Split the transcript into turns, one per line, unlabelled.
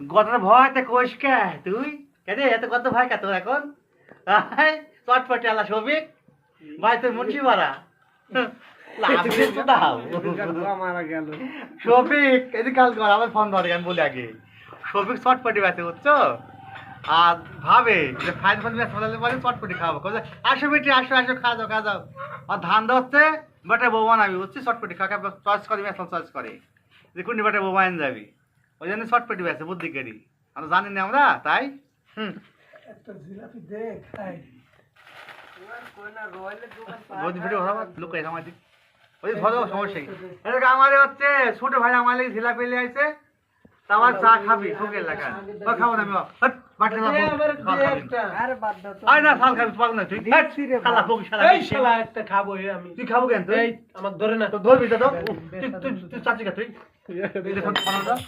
গতটা ভয়তে কোষ কে তুই কেন এত কত ভয় কে তোর এখন চটপটি আলা সবিক ভাই তোর মুন্সি মারা শফিক এদিকে কাল কর আমার ফোন ধরে আমি বলি আগে শফিক চটপটি বেঁচে বুঝছো আর ভাবে যে ফাইন ফোন বলে বলে চটপটি খাবো আসো বেটি আসো আসো খা যাও খা যাও আর ধান ধরছে বেটা বৌমা নাবি বুঝছি চটপটি খা চয়েস করে মেসল চয়েস করে যে কোন বেটা বৌমা এনে যাবি ওই জন্য চটপটি বেঁচে বুদ্ধি করি আমরা জানি না আমরা তাই লুকাই আমার ওই ভালো সমস্যা এদিকে আমারে হচ্ছে ছোট ভাই আমার লাগি ঝিলা পেলে আইছে তাওয়ার চা খাবি ভোগের লাগা ও খাবো না আমি বাটে না
আরে বাদ দাও তো
আয় না সাল খাবি পাগ না তুই শালা ভোগ শালা
এই শালা একটা খাবো আমি
তুই খাবো কেন তুই
এই আমাক ধরে না
তো ধরবি তো তুই চাচি কা তুই এই দেখুন খানা দাও